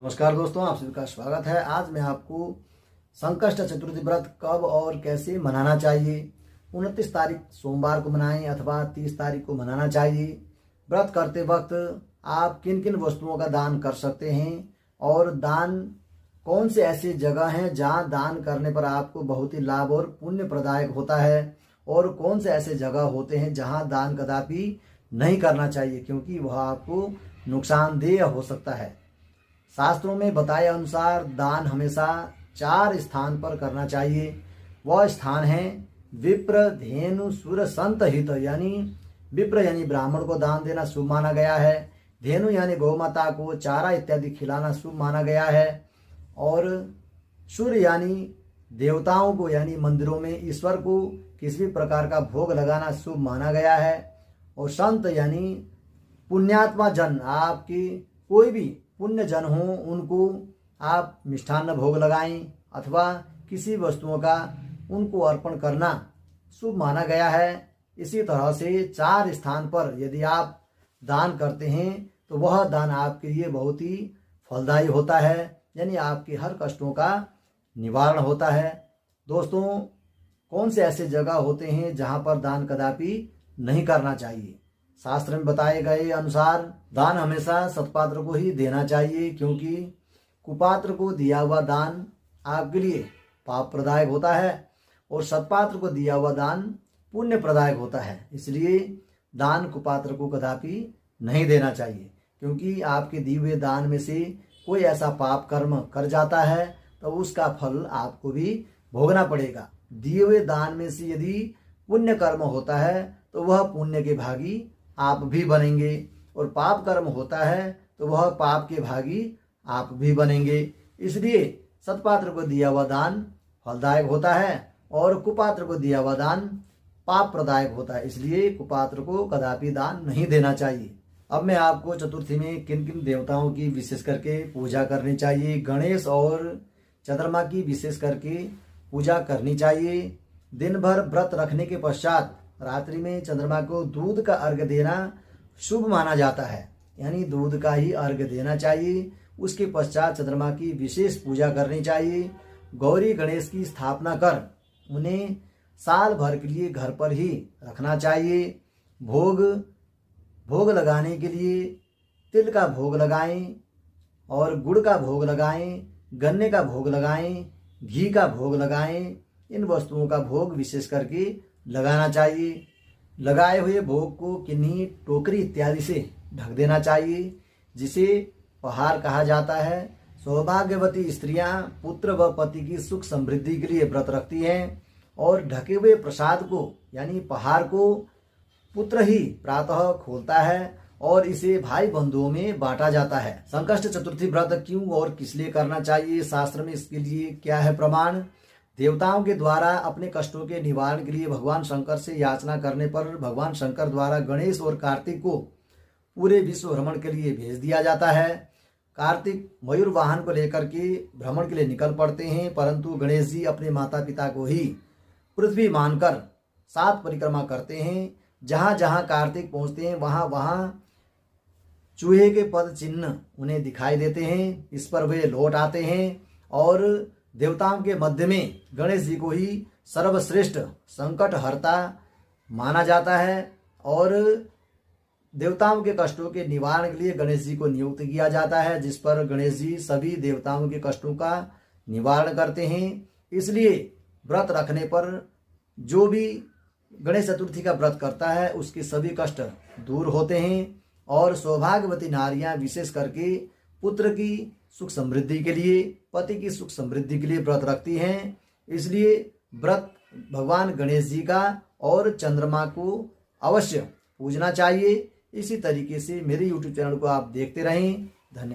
नमस्कार दोस्तों, आप सभी का स्वागत है। आज मैं आपको संकष्ट चतुर्थी व्रत कब और कैसे मनाना चाहिए, 29 तारीख सोमवार को मनाएं अथवा 30 तारीख को मनाना चाहिए। व्रत करते वक्त आप किन किन वस्तुओं का दान कर सकते हैं और दान कौन से ऐसी जगह हैं जहां दान करने पर आपको बहुत ही लाभ और पुण्य प्रदायक होता है, और कौन से ऐसे जगह होते हैं जहां दान कदापि नहीं करना चाहिए क्योंकि वह आपको नुकसानदेह हो सकता है। शास्त्रों में बताए अनुसार दान हमेशा 4 स्थान पर करना चाहिए। वह स्थान है विप्र, धेनु, सुर, संत, हित। यानी विप्र यानी ब्राह्मण को दान देना शुभ माना गया है। धेनु यानी गौमाता को चारा इत्यादि खिलाना शुभ माना गया है। और सुर यानी देवताओं को यानी मंदिरों में ईश्वर को किसी भी प्रकार का भोग लगाना शुभ माना गया है। और संत यानी पुण्यात्मा जन, आपकी कोई भी पुण्य जन हो उनको आप मिष्ठान्न भोग लगाएं अथवा किसी वस्तुओं का उनको अर्पण करना शुभ माना गया है। इसी तरह से 4 स्थान पर यदि आप दान करते हैं तो वह दान आपके लिए बहुत ही फलदायी होता है, यानी आपके हर कष्टों का निवारण होता है। दोस्तों, कौन से ऐसे जगह होते हैं जहां पर दान कदापि नहीं करना चाहिए? शास्त्र में बताए गए अनुसार दान हमेशा सत्पात्र को ही देना चाहिए, क्योंकि कुपात्र को दिया हुआ दान आपके लिए पाप प्रदायक होता है और सत्पात्र को दिया हुआ दान पुण्य प्रदायक होता है। इसलिए दान कुपात्र को कदापि नहीं देना चाहिए, क्योंकि आपके दिए हुए दान में से कोई ऐसा पाप कर्म कर जाता है तो उसका फल आपको भी भोगना पड़ेगा। दिए हुए दान में से यदि पुण्य कर्म होता है तो वह पुण्य के भागी आप भी बनेंगे, और पाप कर्म होता है तो वह पाप के भागी आप भी बनेंगे। इसलिए सत्पात्र को दिया हुआ दान फलदायक होता है और कुपात्र को दिया हुआ दान पाप प्रदायक होता है। इसलिए कुपात्र को कदापि दान नहीं देना चाहिए। अब मैं आपको चतुर्थी में किन किन देवताओं की विशेष करके पूजा करनी चाहिए, गणेश और चंद्रमा की विशेष करके पूजा करनी चाहिए। दिन भर व्रत रखने के पश्चात रात्रि में चंद्रमा को दूध का अर्घ्य देना शुभ माना जाता है, यानी दूध का ही अर्घ्य देना चाहिए। उसके पश्चात चंद्रमा की विशेष पूजा करनी चाहिए। गौरी गणेश की स्थापना कर उन्हें साल भर के लिए घर पर ही रखना चाहिए। भोग लगाने के लिए तिल का भोग लगाएं और गुड़ का भोग लगाएं, गन्ने का भोग लगाएं, घी का भोग लगाएं। इन वस्तुओं का भोग विशेष करके लगाना चाहिए। लगाए हुए भोग को किन्हीं टोकरी इत्यादि से ढक देना चाहिए, जिसे पहाड़ कहा जाता है। सौभाग्यवती स्त्रियां पुत्र व पति की सुख समृद्धि के लिए व्रत रखती हैं और ढके हुए प्रसाद को यानी पहाड़ को पुत्र ही प्रातः खोलता है और इसे भाई बंधुओं में बांटा जाता है। संकष्ट चतुर्थी व्रत क्यों और किस लिए करना चाहिए, शास्त्र में इसके लिए क्या है प्रमाण? देवताओं के द्वारा अपने कष्टों के निवारण के लिए भगवान शंकर से याचना करने पर भगवान शंकर द्वारा गणेश और कार्तिक को पूरे विश्व भ्रमण के लिए भेज दिया जाता है। कार्तिक मयूर वाहन को लेकर के भ्रमण के लिए निकल पड़ते हैं, परंतु गणेश जी अपने माता पिता को ही पृथ्वी मानकर 7 परिक्रमा करते हैं। जहां जहां कार्तिक पहुंचते हैं वहां वहां चूहे के पद चिन्ह उन्हें दिखाई देते हैं। इस पर वे लौट आते हैं और देवताओं के मध्य में गणेश जी को ही सर्वश्रेष्ठ संकट हरता माना जाता है और देवताओं के कष्टों के निवारण के लिए गणेश जी को नियुक्त किया जाता है, जिस पर गणेश जी सभी देवताओं के कष्टों का निवारण करते हैं। इसलिए व्रत रखने पर जो भी गणेश चतुर्थी का व्रत करता है उसके सभी कष्ट दूर होते हैं। और सौभाग्यवती नारियां विशेष करके पुत्र की सुख समृद्धि के लिए, पति की सुख समृद्धि के लिए व्रत रखती हैं। इसलिए व्रत भगवान गणेश जी का और चंद्रमा को अवश्य पूजना चाहिए। इसी तरीके से मेरे YouTube चैनल को आप देखते रहें। धन्यवाद।